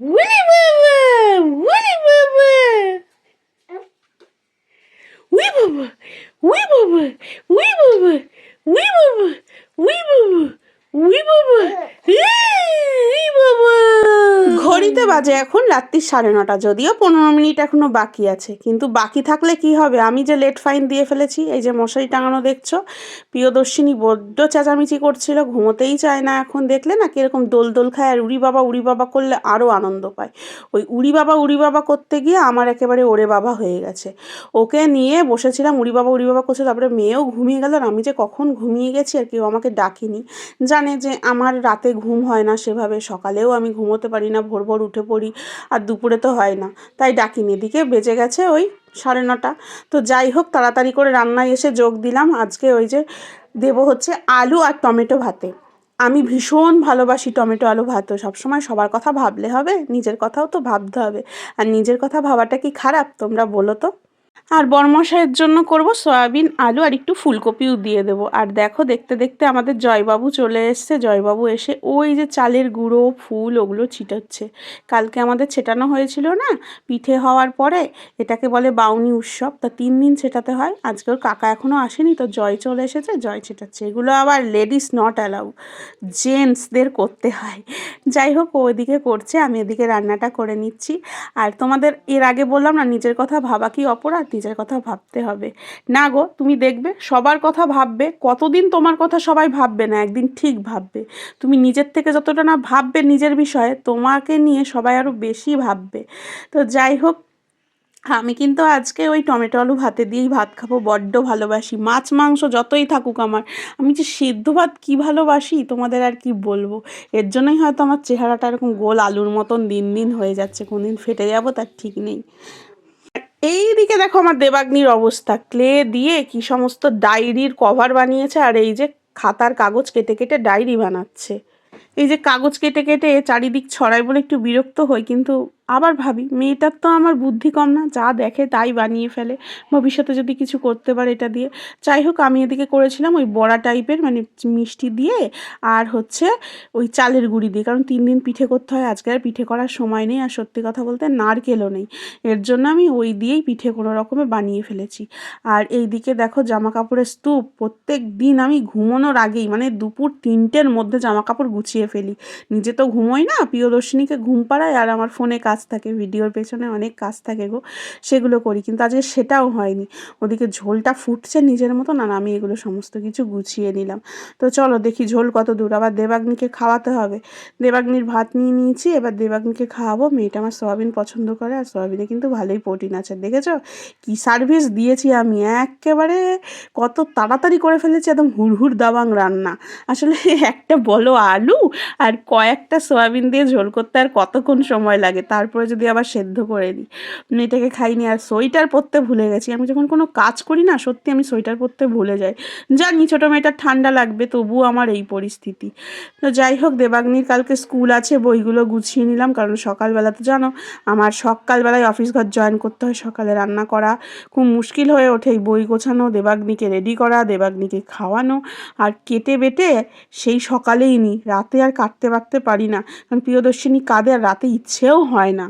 ওরে বাবা, ওরে বাবা, ওই বাবা, ওই বাবা, ওই বাবা, ওই বাবা, ওই বাবা, ওই বাবা, এই বাবা। ঘড়িতে বাজে এখন রাত্রি 9:30, যদিও 15 মিনিট এখনো বাকি আছে, কিন্তু বাকি থাকলে কি হবে, আমি যে লেট ফাইন দিয়ে ফেলেছি। এই যে মশারি টাঙানো দেখছো, প্রিয়দর্শিনী বড্ড চেঁচামেচি করছিল, ঘুমোতেই চায় না এখন। দেখলে না কিরকম দোল দোল খায়, আর উড়ি বাবা করলে আরও আনন্দ পায়। ওই উড়ি বাবা করতে গিয়ে আমার একেবারে ওরে বাবা হয়ে গেছে। ওকে নিয়ে বসেছিলাম, উড়ি বাবা করছে, তারপরে মেয়েও ঘুমিয়ে গেল। আর আমি যে কখন ঘুমিয়ে গেছি আর কেউ আমাকে ডাকেনি। জানে যে আমার রাতে ঘুম হয় না সেভাবে, সকালেও আমি ঘুমোতে পারি না, ভোর ভোর উঠে পড়ি, আর দুপুরে তো হয় না, তাই ডাকিনি। এদিকে বেজে গেছে ওই 9:30। তো যাই হোক, তাড়াতাড়ি করে রান্নায় এসে যোগ দিলাম। আজকে ওই যে দেবো হচ্ছে আলু আর টমেটো ভাতে। আমি ভীষণ ভালোবাসি টমেটো আলু ভাত। সবসময় সবার কথা ভাবলে হবে, নিজের কথাও তো ভাবতে হবে। আর নিজের কথা ভাবাটা কি খারাপ, তোমরা বলো তো? আর বরমশাইয়ের জন্য করব সয়াবিন আলু, আর একটু ফুলকপিও দিয়ে দেবো। আর দেখো, দেখতে দেখতে আমাদের জয়বাবু চলে এসছে। জয়বাবু এসে ওই যে চালের গুঁড়ো ফুল ওগুলো ছিটাচ্ছে। কালকে আমাদের ছেটানো হয়েছিল না পিঠে হওয়ার পরে, এটাকে বলে বাউনি উৎসব, তা 3 দিন ছেটাতে হয়। আজকে ওর কাকা এখনও আসেনি, তো জয় চলে এসেছে, জয় ছেটাচ্ছে। এগুলো আবার লেডিস নট অ্যালাউ, জেন্টসদের করতে হয়। যাই হোক, ও এদিকে করছে, আমি এদিকে রান্নাটা করে নিচ্ছি। আর তোমাদের এর আগে বললাম না, নিজের কথা ভাবা কি অপরাধ, নিজের কথা ভাবতে হবে। না গো, তুমি দেখবে সবার কথা ভাববে, কতদিন তোমার কথা সবাই ভাববে না, একদিন ঠিক ভাববে। তুমি নিজের থেকে যতটা না ভাববে নিজের বিষয়ে, তোমাকে নিয়ে সবাই আরও বেশি ভাববে। তো যাই হোক, আমি কিন্তু আজকে ওই টমেটো আলু ভাতে দিয়েই ভাত খাবো। বড্ড ভালোবাসি, মাছ মাংস যতই থাকুক আমার, আমি যে সিদ্ধ ভাত কী ভালোবাসি তোমাদের আর কি বলবো। এর জন্যই হয়তো আমার চেহারাটা এরকম গোল আলুর মতন দিন দিন হয়ে যাচ্ছে, কোনদিন ফেটে যাবো তার ঠিক নেই। এইদিকে দেখো আমার দেবাগ্নির অবস্থা, ক্লে দিয়ে কি সমস্ত ডায়েরির কভার বানিয়েছে, আর এই যে খাতার কাগজ কেটে কেটে ডায়েরি বানাচ্ছে। এই যে কাগজ কেটে কেটে চারিদিক ছড়াই বলে একটু বিরক্ত হই, কিন্তু আবার ভাবি মেয়েটার তো আমার বুদ্ধি কম না, যা দেখে তাই বানিয়ে ফেলে। ভবিষ্যতে যদি কিছু করতে পারে এটা দিয়ে। যাই হোক, আমি এদিকে করেছিলাম ওই বড়া টাইপের, মানে মিষ্টি দিয়ে আর হচ্ছে ওই চালের গুঁড়ি দিয়ে, কারণ 3 দিন পিঠে করতে হয়। আজকে আর পিঠে করার সময় নেই, আর সত্যি কথা বলতে নারকেলও নেই। এর জন্য আমি ওই দিয়েই পিঠে কোনো রকমে বানিয়ে ফেলেছি। আর এই দিকে দেখো জামা কাপড়ের স্তূপ, প্রত্যেক দিন আমি ঘুমানোর আগেই মানে দুপুর 3টের মধ্যে জামা কাপড় গুছিয়ে ফেলি। নিজে তো ঘুমোই না, প্রিয়দর্শিনীকে ঘুম পাড়াই, আর আমার ফোনে কাজ থাকে, ভিডিওর পেছনে অনেক কাজ থাকে গো, সেগুলো করি। কিন্তু আজকে সেটাও হয়নি। ওদিকে ঝোলটা ফুটছে নিজের মতন, আর আমি এগুলো সমস্ত কিছু গুছিয়ে নিলাম। তো চলো দেখি ঝোল কত দূর। আবার দেবাগ্নিকে খাওয়াতে হবে। দেবাগ্নির ভাত নিয়ে নিয়েছি, এবার দেবাগ্নিকে খাওয়াবো। মেয়েটা আমার সয়াবিন পছন্দ করে, আর সয়াবিনে কিন্তু ভালোই প্রোটিন আছে। দেখেছো কি সার্ভিস দিয়েছি আমি, একেবারে কত তাড়াতাড়ি করে ফেলেছি, একদম হুড়হুড় দাবাং রান্না। আসলে একটা বলো আলু আর কয়েকটা সয়াবিন দিয়ে ঝোল করতে আর কতক্ষণ সময় লাগে, তারপরে যদি আবার সেদ্ধ করে দিই। মেয়েটাকে খাইনি। আর সোয়েটার পরতে ভুলে গেছি, আমি যখন কোনো কাজ করি না সত্যি আমি সোয়েটার পরতে ভুলে যাই। জানি ছোটো মেয়েটার ঠান্ডা লাগবে, তবুও আমার এই পরিস্থিতি। তো যাই হোক, দেবাগ্নির কালকে স্কুল আছে, বইগুলো গুছিয়ে নিলাম, কারণ সকালবেলা তো জানো আমার সকালবেলায় অফিস ঘর জয়েন করতে হয়। সকালে রান্না করা খুব মুশকিল হয়ে ওঠে, এই বই গোছানো, দেবাগ্নিকে রেডি করা, দেবাগ্নিকে খাওয়ানো, আর কেটে বেটে সেই সকালেই নিই, রাতে আর কাটতে পারতে পারি না, কারণ প্রিয়দর্শিনী কাঁদে, আর রাতে ইচ্ছেও হয় না।